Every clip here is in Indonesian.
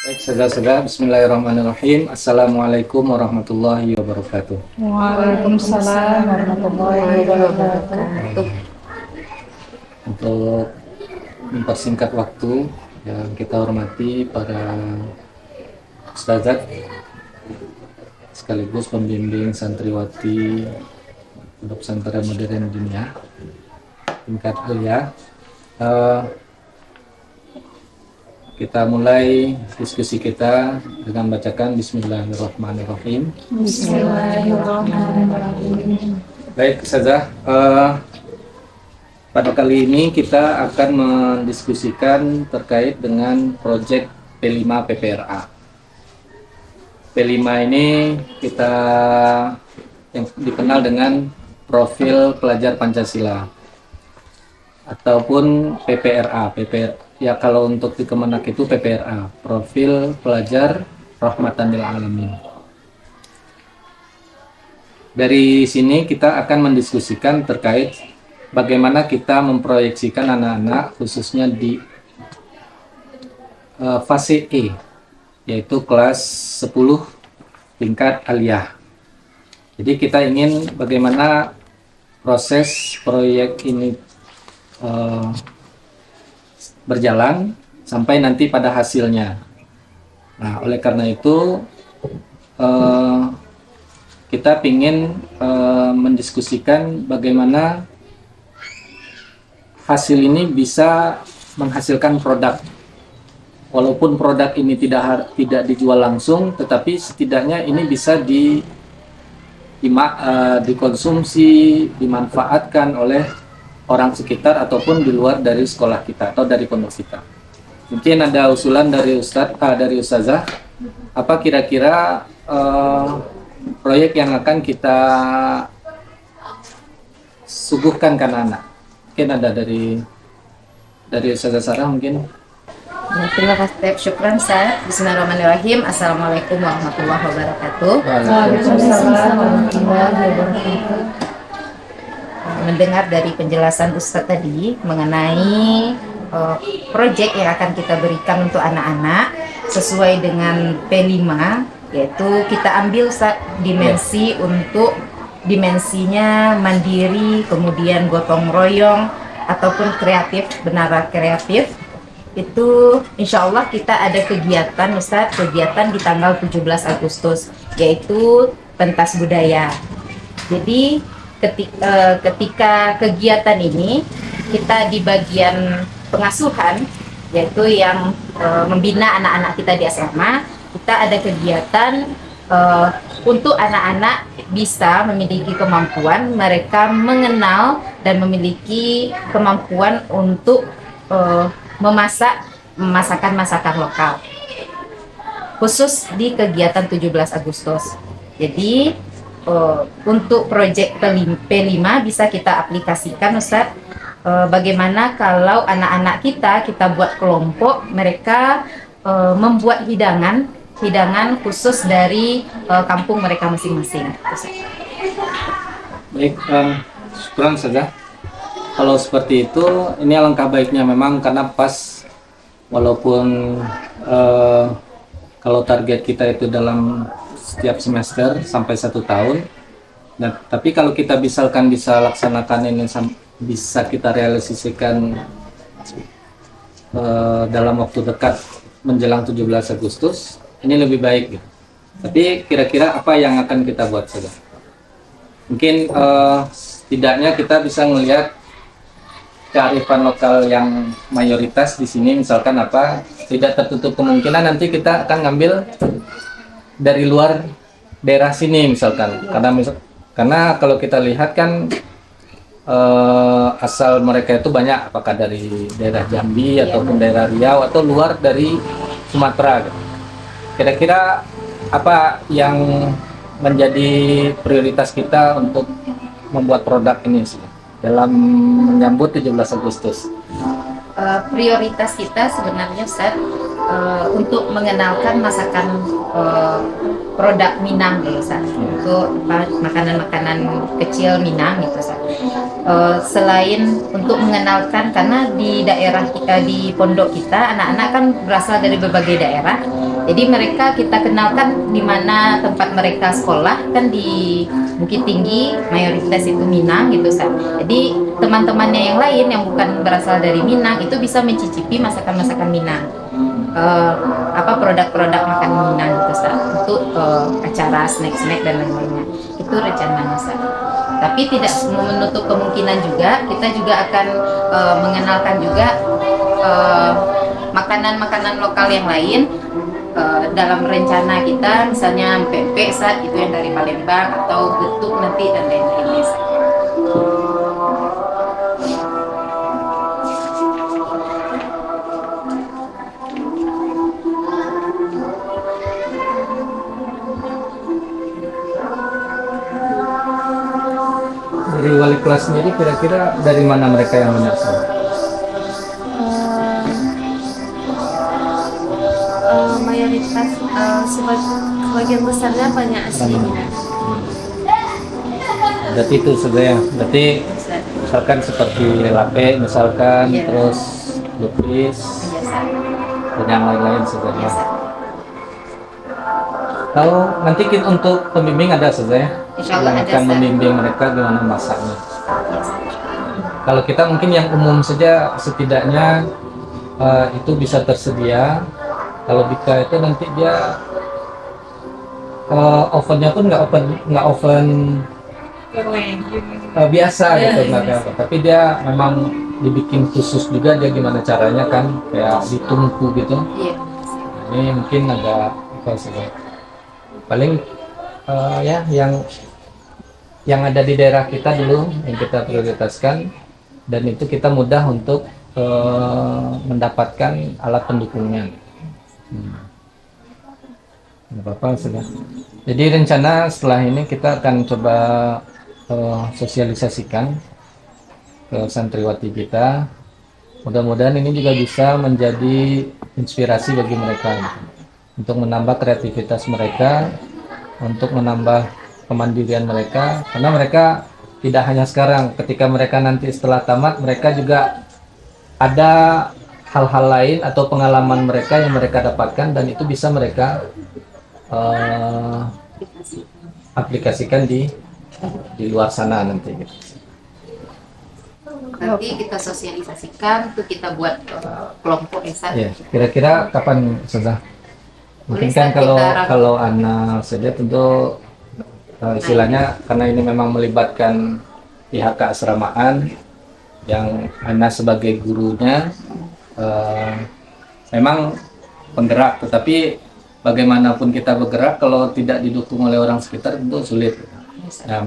Baik, saudara-saudara, Bismillahirrahmanirrahim. Assalamualaikum warahmatullahi wabarakatuh. Waalaikumsalam warahmatullahi wabarakatuh. Untuk mempersingkat waktu, yang kita hormati para ustazat sekaligus pembimbing santriwati Pondok Pesantren Modern Dunia tingkat kuliah. Kita mulai diskusi kita dengan bacakan Bismillahirrahmanirrahim. Bismillahirrahmanirrahim. Baik, Ustazah, pada kali ini kita akan mendiskusikan terkait dengan proyek P5 PPRA. P5 ini kita yang dikenal dengan profil pelajar Pancasila ataupun PPRA. Ya, kalau untuk di Kemenak itu PPRA, profil pelajar rahmatan lil alamin. Dari sini kita akan mendiskusikan terkait bagaimana kita memproyeksikan anak-anak khususnya di fase E, yaitu kelas 10 tingkat aliyah. Jadi kita ingin bagaimana proses proyek ini berjalan sampai nanti pada hasilnya. Nah, oleh karena itu kita ingin mendiskusikan bagaimana hasil ini bisa menghasilkan produk. Walaupun produk ini tidak dijual langsung, tetapi setidaknya ini bisa dikonsumsi, dimanfaatkan oleh orang sekitar ataupun di luar dari sekolah kita atau dari pondok kita. Mungkin ada usulan dari dari Ustazah, apa kira-kira proyek yang akan kita suguhkan ke anak-anak? Mungkin ada dari Ustazah Sarah mungkin. Ya, terima kasih, syukran Ustaz. Bismillahirrahmanirrahim. Assalamualaikum warahmatullahi wabarakatuh. Waalaikumsalam warahmatullahi wabarakatuh. Mendengar dari penjelasan Ustaz tadi mengenai proyek yang akan kita berikan untuk anak-anak sesuai dengan P5, yaitu kita ambil Ustaz dimensi untuk dimensinya mandiri, kemudian gotong royong ataupun kreatif, benar kreatif. Itu insya Allah kita ada kegiatan Ustaz, kegiatan di tanggal 17 Agustus yaitu pentas budaya. Jadi ketika kegiatan ini kita di bagian pengasuhan, yaitu yang membina anak-anak kita di SMA, kita ada kegiatan untuk anak-anak bisa memiliki kemampuan, mereka mengenal dan memiliki kemampuan untuk memasak masakan-masakan lokal khusus di kegiatan 17 Agustus. Jadi untuk proyek P5 bisa kita aplikasikan Ustaz, bagaimana kalau anak-anak kita buat kelompok, mereka membuat hidangan khusus dari kampung mereka masing-masing. Baik, syukuran saja. Kalau seperti itu, ini alangkah baiknya memang karena pas, walaupun kalau target kita itu dalam setiap semester sampai 1 tahun. Nah, tapi kalau kita bisa laksanakan ini bisa kita realisasikan dalam waktu dekat menjelang 17 Agustus, ini lebih baik gitu. Tapi kira-kira apa yang akan kita buat saja? Mungkin setidaknya kita bisa melihat kearifan lokal yang mayoritas di sini, misalkan apa, tidak tertutup kemungkinan nanti kita akan ngambil dari luar daerah sini misalkan, karena kalau kita lihat kan asal mereka itu banyak, apakah dari daerah Jambi ataupun daerah Riau atau luar dari Sumatera gitu. Kira-kira apa yang menjadi prioritas kita untuk membuat produk ini sih dalam menyambut 17 Agustus? Prioritas kita sebenarnya Ustaz, untuk mengenalkan masakan produk Minang gitu Ustaz, untuk makanan-makanan kecil Minang gitu Ustaz. selain untuk mengenalkan, karena di daerah kita, di pondok kita, anak-anak kan berasal dari berbagai daerah. Jadi mereka kita kenalkan di mana tempat mereka sekolah, kan di Bukit Tinggi, mayoritas itu Minang gitu, Sa. Jadi teman-temannya yang lain yang bukan berasal dari Minang itu bisa mencicipi masakan-masakan Minang. Produk-produk makanan Minang gitu, Sa. Untuk acara snack-snack dan lain-lainnya. Itu rencananya, Sa. Tapi tidak menutup kemungkinan juga, kita juga akan mengenalkan juga makanan-makanan lokal yang lain dalam rencana kita, misalnya pempek saat itu yang dari Palembang, atau getuk nanti dan lain-lain. Dari wali kelas sendiri kira-kira dari mana mereka yang menyasar? Mayoritas sebagian besarnya banyak aslinya. Berarti itu saja ya. Berarti misalkan seperti lape misalkan, Iya. terus lupis dan yang lain-lain sebenarnya. Tahu nanti kita untuk pembimbing ada saja ya. Insya Allah yang ada, akan Ustaz. membimbing mereka gimana masaknya. Kalau kita mungkin yang umum saja setidaknya itu bisa tersedia. Kalau Bika itu nanti dia ovennya pun nggak oven biasa gitu, nggak kayak apa. Tapi dia memang dibikin khusus juga, dia gimana caranya kan kayak ditungku gitu. Iya. Nah, ini mungkin agak apa sih, paling ya yang ada di daerah kita dulu yang kita prioritaskan, dan itu kita mudah untuk mendapatkan alat pendukungnya. Nggak apa-apa sudah. Jadi rencana setelah ini kita akan coba sosialisasikan ke santriwati kita. Mudah-mudahan ini juga bisa menjadi inspirasi bagi mereka gitu, untuk menambah kreativitas mereka, untuk menambah kemandirian mereka, karena mereka tidak hanya sekarang, ketika mereka nanti setelah tamat, mereka juga ada hal-hal lain atau pengalaman mereka yang mereka dapatkan, dan itu bisa mereka aplikasikan di luar sana nanti gitu. Nanti kita sosialisasikan, tuh kita buat kelompok desa. Ya, kira-kira kapan sudah? Mungkin Boleh, kan Ustaz, kita kalau anak saja tentu istilahnya karena ini memang melibatkan pihak keasramaan yang anak sebagai gurunya memang penggerak, tetapi bagaimanapun kita bergerak kalau tidak didukung oleh orang sekitar itu sulit. Nah,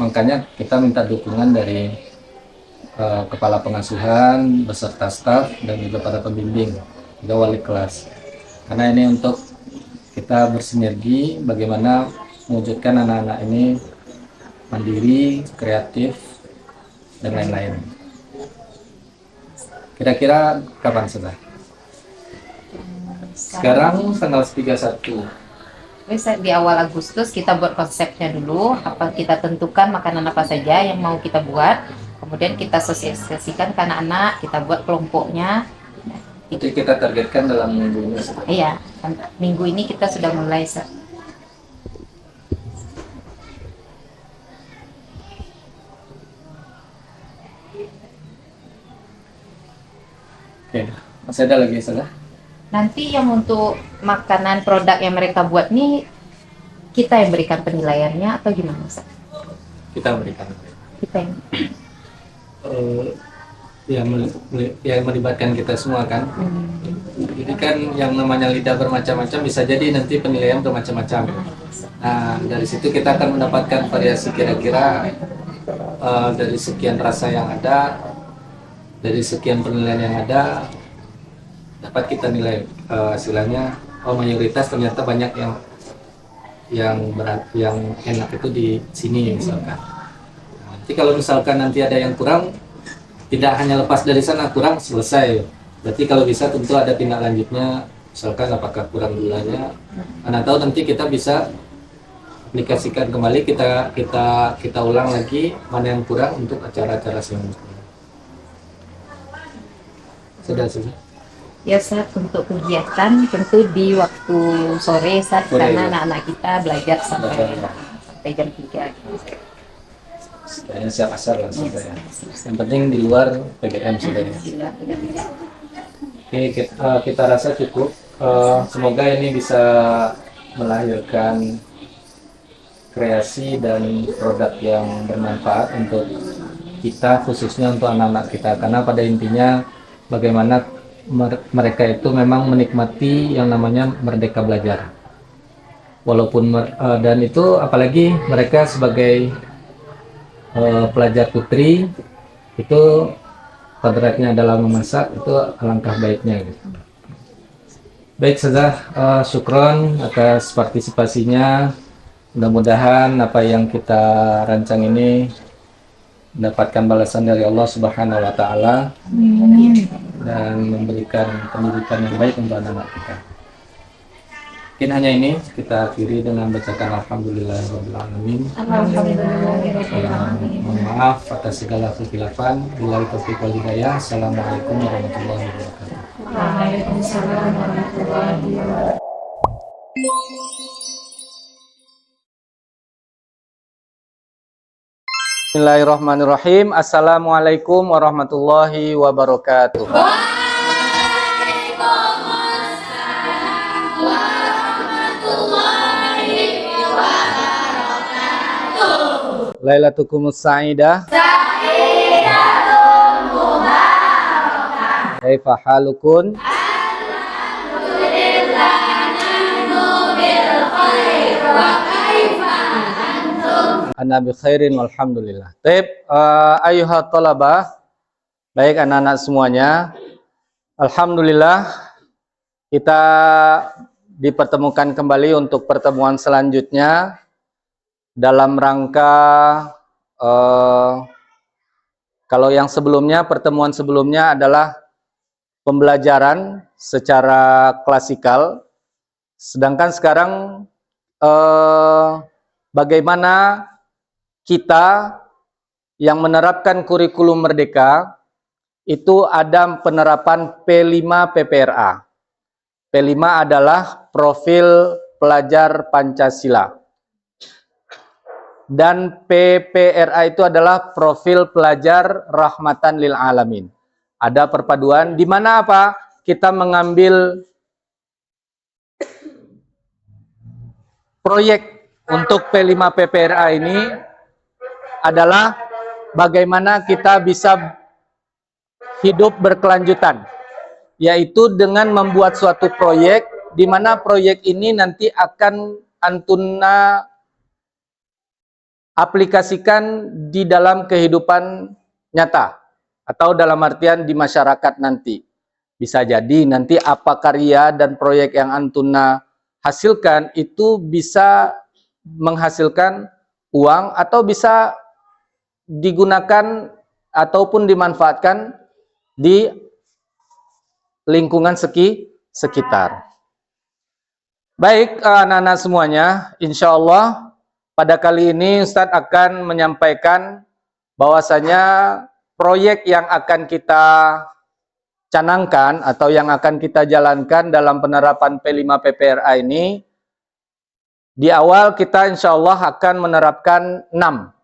makanya kita minta dukungan dari kepala pengasuhan beserta staf dan juga para pembimbing, juga wali kelas. Karena ini untuk kita bersinergi bagaimana mewujudkan anak-anak ini mandiri, kreatif, dan lain-lain. Kira-kira kapan sudah? Sekarang tanggal 31. Bisa di awal Agustus kita buat konsepnya dulu, apa kita tentukan makanan apa saja yang mau kita buat, kemudian kita sosialisasikan ke anak-anak, kita buat kelompoknya. Itu kita targetkan dalam minggu ini. Iya, minggu ini kita sudah mulai. Oke, masih ada lagi salah? Nanti yang untuk makanan produk yang mereka buat nih, kita yang berikan penilaiannya atau gimana, Ustaz? Kita berikan. Kita yang yang melibatkan kita semua kan. Jadi kan yang namanya lidah bermacam-macam, bisa jadi nanti penilaian bermacam-macam. Nah, dari situ kita akan mendapatkan variasi kira-kira dari sekian rasa yang ada, dari sekian penilaian yang ada, dapat kita nilai istilahnya mayoritas ternyata banyak yang enak itu di sini misalkan. Nah, nanti kalau misalkan nanti ada yang kurang, tidak hanya lepas dari sana kurang selesai. Berarti kalau bisa tentu ada tindak lanjutnya, misalkan apakah kurang gulanya. Mana tahu nanti kita bisa aplikasikan kembali, kita ulang lagi mana yang kurang untuk acara-acara selanjutnya. Sudah. Ya Ustaz, untuk kegiatan tentu di waktu sore Ustaz, Sore, karena ya. anak-anak kita belajar sampai Belajar. sampai jam 3 gitu. Kayaknya siap asar lah sudah ya. Yang penting di luar PGM sudah ya. Oke, kita rasa cukup. Semoga ini bisa melahirkan kreasi dan produk yang bermanfaat untuk kita, khususnya untuk anak-anak kita. Karena pada intinya bagaimana mereka itu memang menikmati yang namanya merdeka belajar. Walaupun dan itu apalagi mereka sebagai pelajar putri itu kodratnya adalah memasak, itu alangkah baiknya gitu. Baik saja, syukron atas partisipasinya. Mudah-mudahan apa yang kita rancang ini mendapatkan balasan dari Allah Subhanahu wa taala dan memberikan pendidikan yang baik untuk anak-anak kita. Mungkin hanya ini kita akhiri dengan bacakan alhamdulillahirabbil alamin. Mohon maaf atas segala kekhilafan. Billahi taufiq wal hidayah. Assalamualaikum warahmatullahi wabarakatuh. Waalaikumsalam warahmatullahi wabarakatuh. Bismillahirrahmanirrahim. Assalamualaikum warahmatullahi wabarakatuh. Lailatukumus sa'idah. Kaifa halukun? Ana bi khairin walhamdulillah. Baik, ayyuhat talabah. Baik anak-anak semuanya. Alhamdulillah kita dipertemukan kembali untuk pertemuan selanjutnya dalam rangka kalau yang sebelumnya, pertemuan sebelumnya adalah pembelajaran secara klasikal, sedangkan sekarang bagaimana kita yang menerapkan kurikulum merdeka itu ada penerapan P5 PPRA. P5 adalah profil pelajar Pancasila. Dan PPRA itu adalah profil pelajar rahmatan lil alamin. Ada perpaduan di mana apa? Kita mengambil proyek untuk P5 PPRA ini adalah bagaimana kita bisa hidup berkelanjutan, yaitu dengan membuat suatu proyek di mana proyek ini nanti akan antuna aplikasikan di dalam kehidupan nyata atau dalam artian di masyarakat nanti. Bisa jadi nanti apa karya dan proyek yang antuna hasilkan itu bisa menghasilkan uang atau bisa digunakan ataupun dimanfaatkan di lingkungan sekitar. Baik anak-anak semuanya, insya Allah pada kali ini Ustadz akan menyampaikan bahwasanya proyek yang akan kita canangkan atau yang akan kita jalankan dalam penerapan P5 PPRA ini, di awal kita insya Allah akan menerapkan 6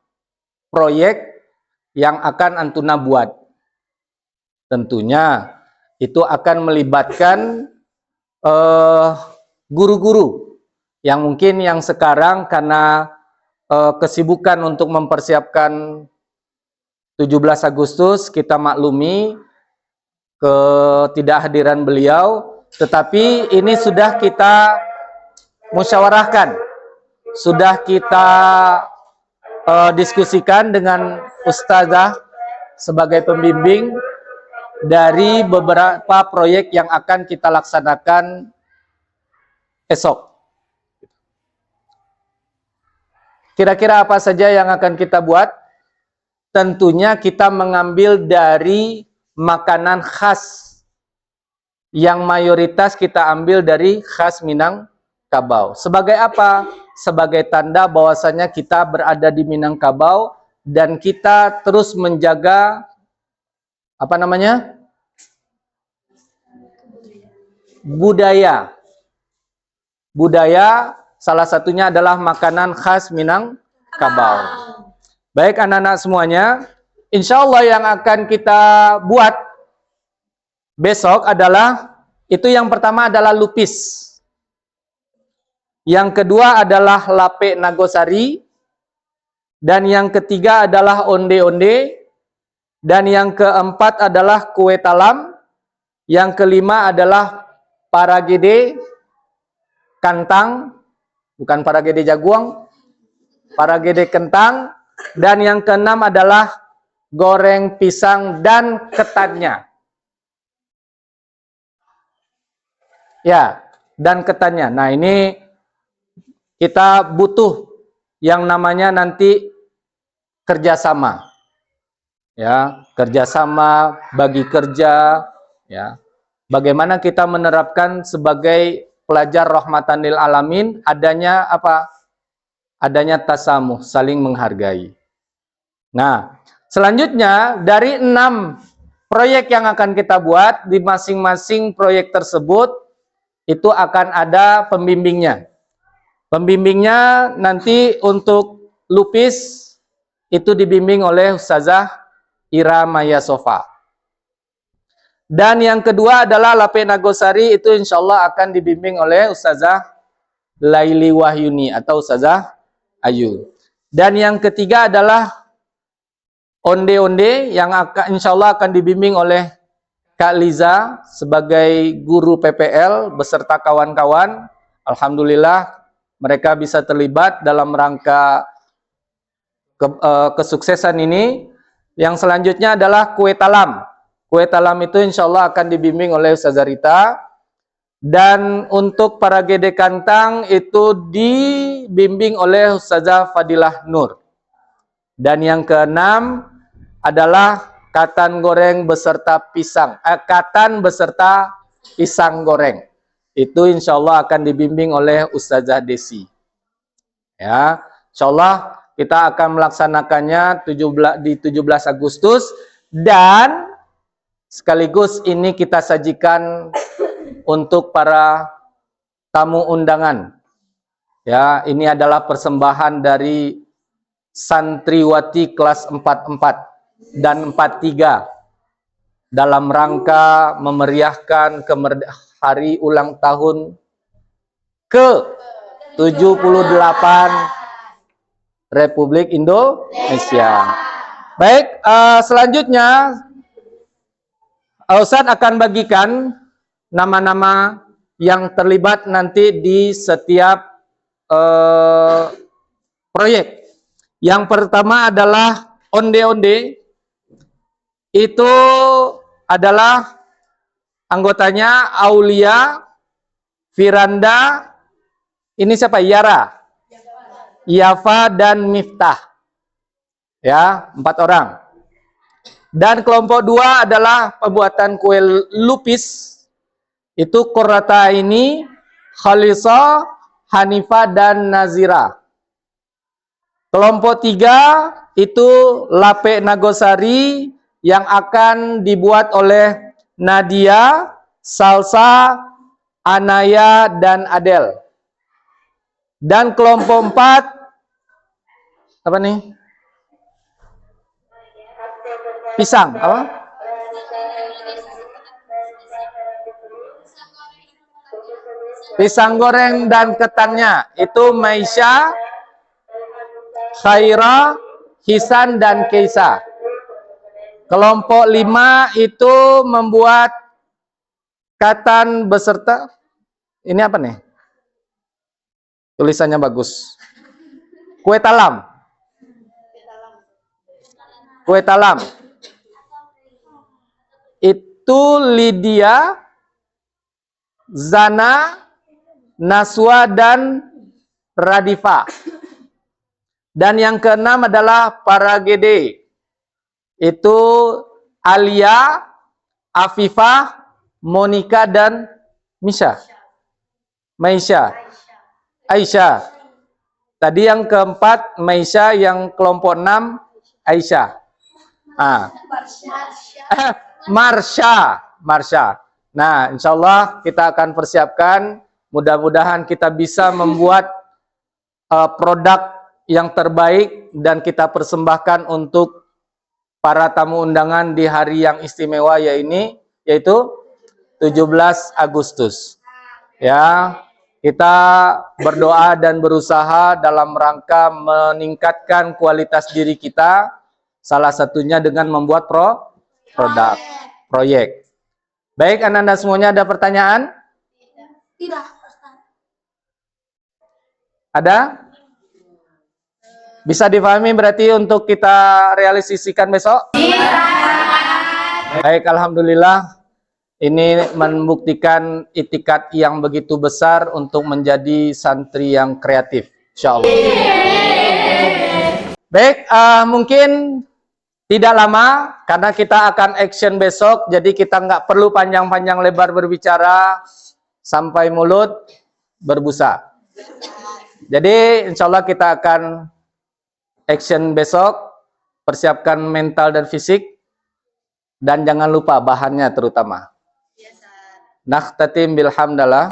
proyek yang akan antuna buat. Tentunya itu akan melibatkan guru-guru yang mungkin yang sekarang karena kesibukan untuk mempersiapkan 17 Agustus kita maklumi ketidakhadiran beliau, tetapi ini sudah kita musyawarahkan, sudah kita diskusikan dengan ustazah sebagai pembimbing dari beberapa proyek yang akan kita laksanakan esok. Kira-kira apa saja yang akan kita buat? Tentunya kita mengambil dari makanan khas yang mayoritas kita ambil dari khas Minangkabau. Minangkabau. Sebagai apa? Sebagai tanda bahwasanya kita berada di Minangkabau dan kita terus menjaga apa namanya? Budaya. Budaya salah satunya adalah makanan khas Minangkabau. Baik anak-anak semuanya, insya Allah yang akan kita buat besok adalah, itu yang pertama adalah lupis. Yang kedua adalah lape nagosari. Dan yang ketiga adalah onde-onde. Dan yang keempat adalah kue talam. Yang kelima adalah paragede kantang. Bukan paragede jaguang. Paragede kentang. Dan yang keenam adalah goreng pisang dan ketannya. Ya, dan ketannya. Nah, ini kita butuh yang namanya nanti kerjasama. Ya, kerjasama, bagi kerja. Ya, bagaimana kita menerapkan sebagai pelajar rahmatan lil alamin adanya apa? Adanya tasamuh, saling menghargai. Nah, selanjutnya dari 6 proyek yang akan kita buat, di masing-masing proyek tersebut itu akan ada pembimbingnya. Pembimbingnya nanti untuk lupis itu dibimbing oleh Ustazah Ira Maya Sofa. Dan yang kedua adalah lape nagosari, itu insya Allah akan dibimbing oleh Ustazah Laili Wahyuni atau Ustazah Ayu. Dan yang ketiga adalah onde-onde yang akan insya Allah akan dibimbing oleh Kak Liza sebagai guru PPL beserta kawan-kawan. Alhamdulillah mereka bisa terlibat dalam rangka kesuksesan ini. Yang selanjutnya adalah kue talam. Kue talam itu insya Allah akan dibimbing oleh Ustazah Rita. Dan untuk paragede kantang itu dibimbing oleh Ustazah Fadilah Nur. Dan yang keenam adalah katan goreng beserta pisang. Katan beserta pisang goreng. Itu insya Allah akan dibimbing oleh Ustazah Desi. Ya, insya Allah kita akan melaksanakannya di 17 Agustus. Dan sekaligus ini kita sajikan untuk para tamu undangan. Ya, ini adalah persembahan dari santriwati kelas 44 dan 43 dalam rangka memeriahkan hari ulang tahun ke-78 Republik Indonesia. Baik, selanjutnya Ustadz akan bagikan nama-nama yang terlibat nanti di setiap proyek. Yang pertama adalah onde-onde. Itu adalah anggotanya Aulia, Firanda, ini siapa? Yara, Yafa, dan Miftah. Ya, 4 orang. Dan kelompok 2 adalah pembuatan kue lupis. Itu Qurrata ini, Khalisa, Hanifa, dan Nazira. Kelompok 3 itu lape nagosari yang akan dibuat oleh Nadia, Salsa, Anaya, dan Adel. Dan kelompok 4 apa nih? Pisang, apa? Pisang goreng dan ketannya itu Maisha, Khaira, Hisan, dan Keisa. Kelompok 5 itu membuat katan beserta, ini apa nih? Tulisannya bagus. Kue talam. Kue talam. Itu Lydia, Zana, Naswa, dan Radifa. Dan yang keenam adalah paragede. Itu Alia, Afifah, Monica, dan Misha. Maisha. Aisyah. Tadi yang keempat Maisha, yang kelompok 6 Aisyah. Marsha. Nah, insya Allah kita akan persiapkan. Mudah-mudahan kita bisa membuat produk yang terbaik dan kita persembahkan untuk para tamu undangan di hari yang istimewa yaitu 17 Agustus. Ya, kita berdoa dan berusaha dalam rangka meningkatkan kualitas diri kita, salah satunya dengan membuat proyek. Baik, anak-anak semuanya, ada pertanyaan? Tidak. Ada? Bisa difahami berarti untuk kita realisasikan besok? Baik, alhamdulillah. Ini membuktikan itikad yang begitu besar untuk menjadi santri yang kreatif, insyaallah. Baik, mungkin tidak lama karena kita akan action besok, jadi kita nggak perlu panjang-panjang lebar berbicara sampai mulut berbusa. Jadi insyaallah kita akan action besok, persiapkan mental dan fisik, dan jangan lupa bahannya terutama. Nakhtatim bilhamdallah.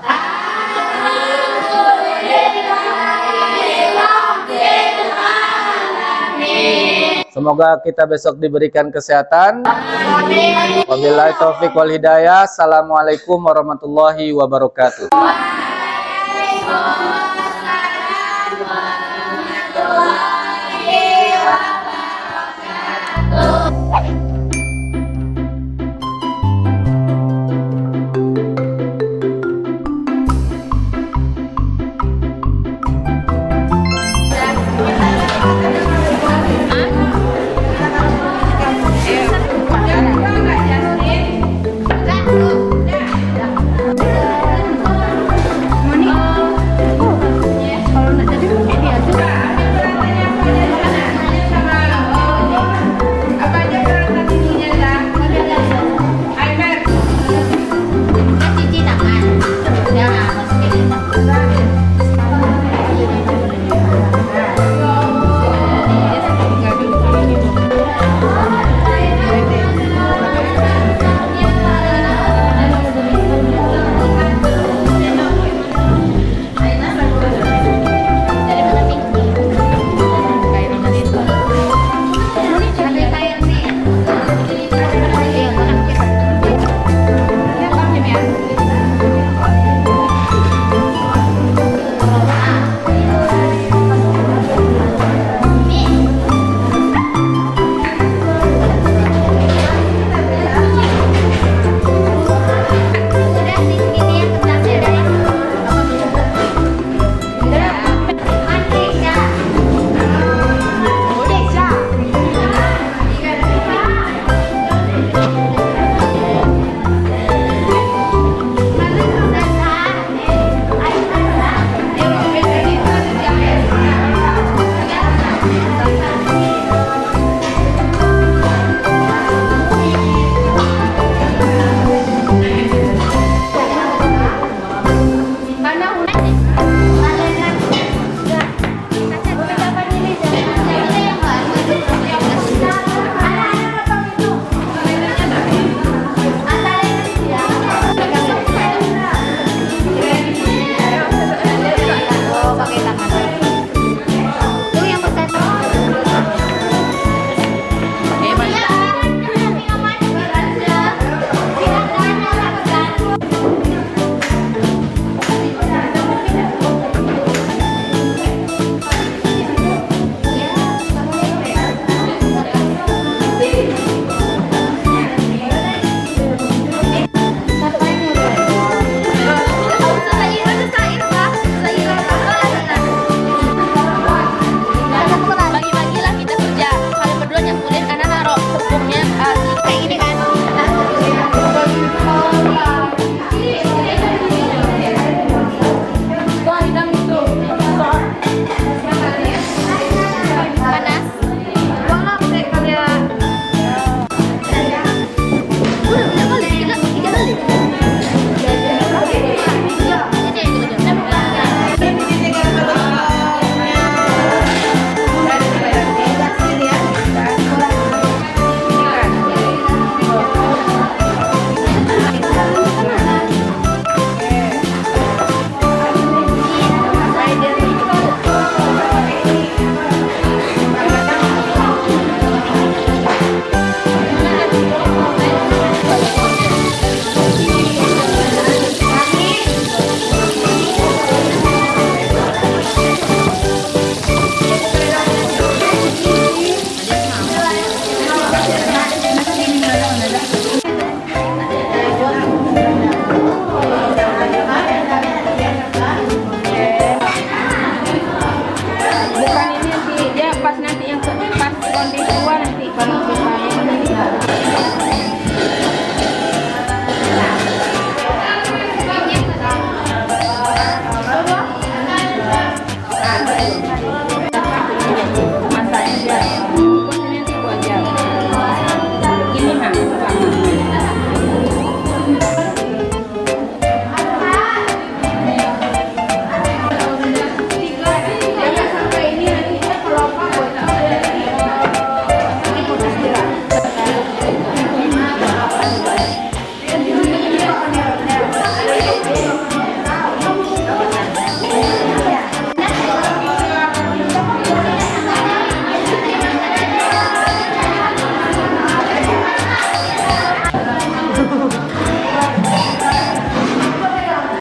Semoga kita besok diberikan kesehatan. Wabillahi taufik wal hidayah. Assalamualaikum warahmatullahi wabarakatuh.